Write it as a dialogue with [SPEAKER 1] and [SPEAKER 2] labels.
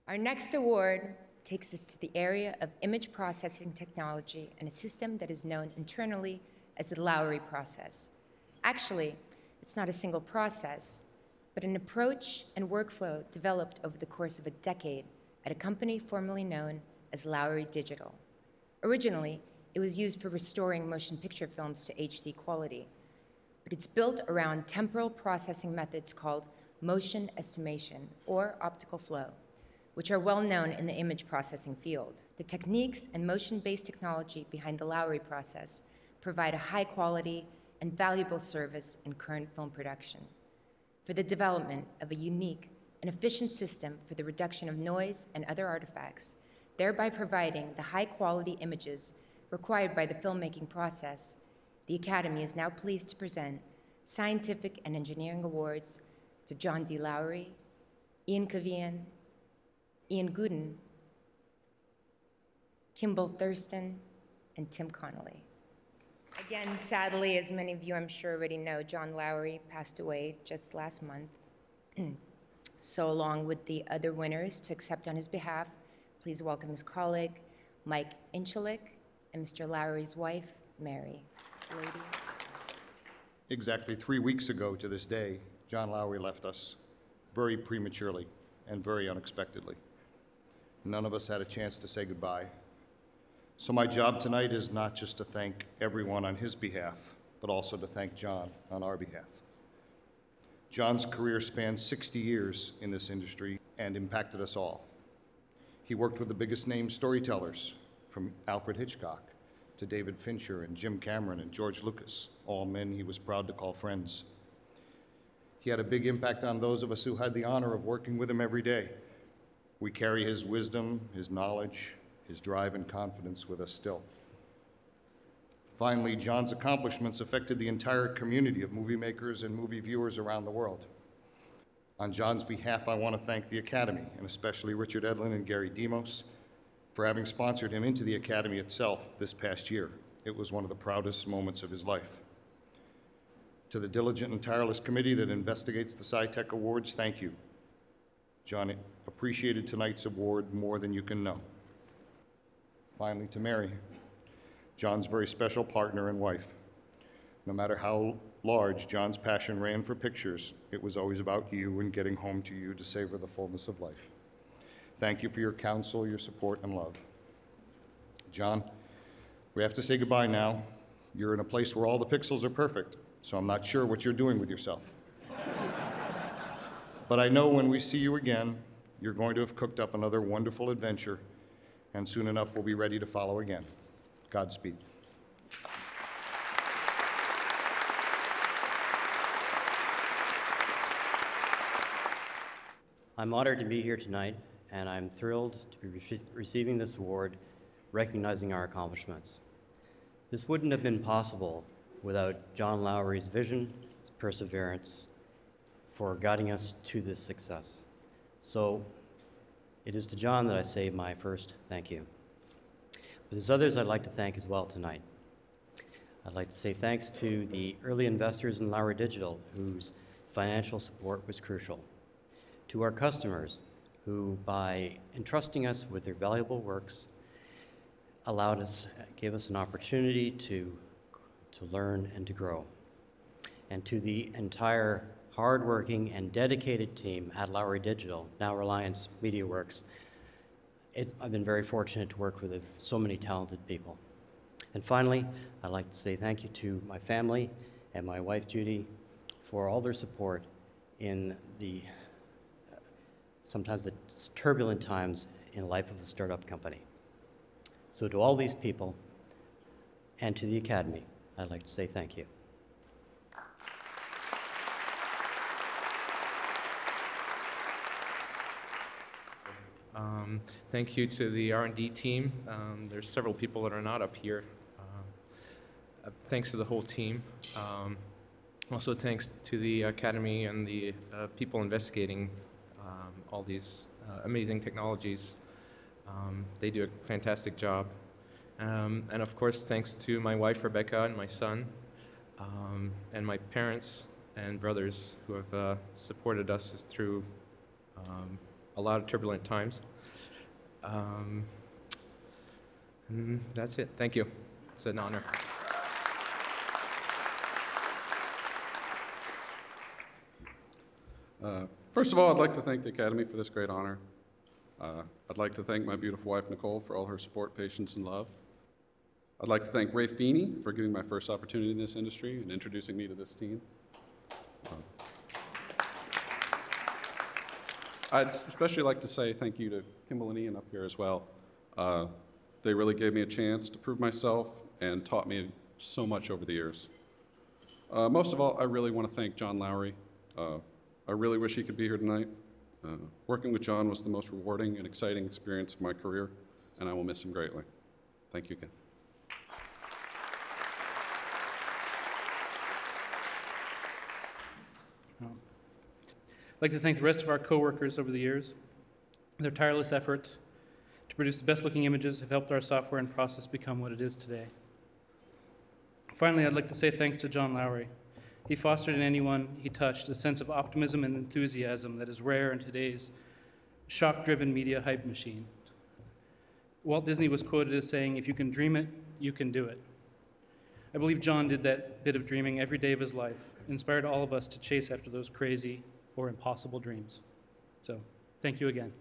[SPEAKER 1] Our next award takes us to the area of image processing technology and a system that is known internally as the Lowry process. Actually, it's not a single process, but an approach and workflow developed over the course of a decade at a company formerly known as Lowry Digital. Originally, it was used for restoring motion picture films to HD quality, but it's built around temporal processing methods called motion estimation or optical flow, which are well known in the image processing field. The techniques and motion-based technology behind the Lowry process provide a high quality and valuable service in current film production for the development of a unique and efficient system for the reduction of noise and other artifacts, thereby providing the high-quality images required by the filmmaking process. The Academy is now pleased to present scientific and engineering awards to John D.Lowry, Ian Caven, Ian Godin, Kimball Thurston, and Tim Connolly. Again, sadly, as many of you I'm sure already know, John Lowry passed away just last month. So along with the other winners, to accept on his behalf, please welcome his colleague, Mike Inchalik, and Mr. Lowry's wife, Mary. Lady.
[SPEAKER 2] Exactly 3 weeks ago to this day, John Lowry left us very prematurely and very unexpectedly. None of us had a chance to say goodbye. So my job tonight is not just to thank everyone on his behalf, but also to thank John on our behalf. John's career spanned 60 years in this industry and impacted us all. He worked with the biggest name storytellers, from Alfred Hitchcock to David Fincher and Jim Cameron and George Lucas, all men he was proud to call friends. He had a big impact on those of us who had the honor of working with him every day. We carry his wisdom, his knowledge, his drive and confidence with us still. Finally, John's accomplishments affected the entire community of movie makers and movie viewers around the world. On John's behalf, I want to thank the Academy, and especially Richard Edlin and Gary Demos, for having sponsored him into the Academy itself this past year. It was one of the proudest moments of his life. To the diligent and tireless committee that investigates the SciTech Awards, thank you. John appreciated tonight's award more than you can know. Finally, to Mary, John's very special partner and wife. No matter how large John's passion ran for pictures, it was always about you and getting home to you to savor the fullness of life. Thank you for your counsel, your support, and love. John, we have to say goodbye now. You're in a place where all the pixels are perfect, so I'm not sure what you're doing with yourself. But I know when we see you again, you're going to have cooked up another wonderful adventure, and soon enough we'll be ready to follow again. Godspeed.
[SPEAKER 3] I'm honored to be here tonight, and I'm thrilled to be receiving this award recognizing our accomplishments. This wouldn't have been possible without John Lowry's vision, perseverance, for guiding us to this success. So it is to John that I say my first thank you. But there's others I'd like to thank as well tonight. I'd like to say thanks to the early investors in Lowry Digital, whose financial support was crucial. To our customers, who by entrusting us with their valuable works, gave us an opportunity to learn and to grow. And to the entire hardworking and dedicated team at Lowry Digital, now Reliance MediaWorks, I've been very fortunate to work with so many talented people. And finally, I'd like to say thank you to my family and my wife, Judy, for all their support in the sometimes the turbulent times in the life of a startup company. So to all these people and to the Academy, I'd like to say thank you.
[SPEAKER 4] Thank you to the R&D team. There's several people that are not up here. Thanks to the whole team. Also thanks to the Academy and the people investigating all these amazing technologies. They do a fantastic job. And of course, thanks to my wife, Rebecca, and my son, and my parents and brothers who have supported us through a lot of turbulent times. And that's it. Thank you. It's an honor.
[SPEAKER 5] First of all, I'd like to thank the Academy for this great honor. I'd like to thank my beautiful wife, Nicole, for all her support, patience, and love. I'd like to thank Ray Feeney for giving my first opportunity in this industry and introducing me to this team. I'd especially like to say thank you to Kimball and Ian up here as well. They really gave me a chance to prove myself and taught me so much over the years. Most of all, I really want to thank John Lowry. I really wish he could be here tonight. Working with John was the most rewarding and exciting experience of my career, and I will miss him greatly. Thank you again.
[SPEAKER 6] I'd like to thank the rest of our coworkers over the years. Their tireless efforts to produce the best-looking images have helped our software and process become what it is today. Finally, I'd like to say thanks to John Lowry. He fostered in anyone he touched a sense of optimism and enthusiasm that is rare in today's shock-driven media hype machine. Walt Disney was quoted as saying, "If you can dream it, you can do it." I believe John did that bit of dreaming every day of his life, inspired all of us to chase after those crazy or impossible dreams. So, thank you again.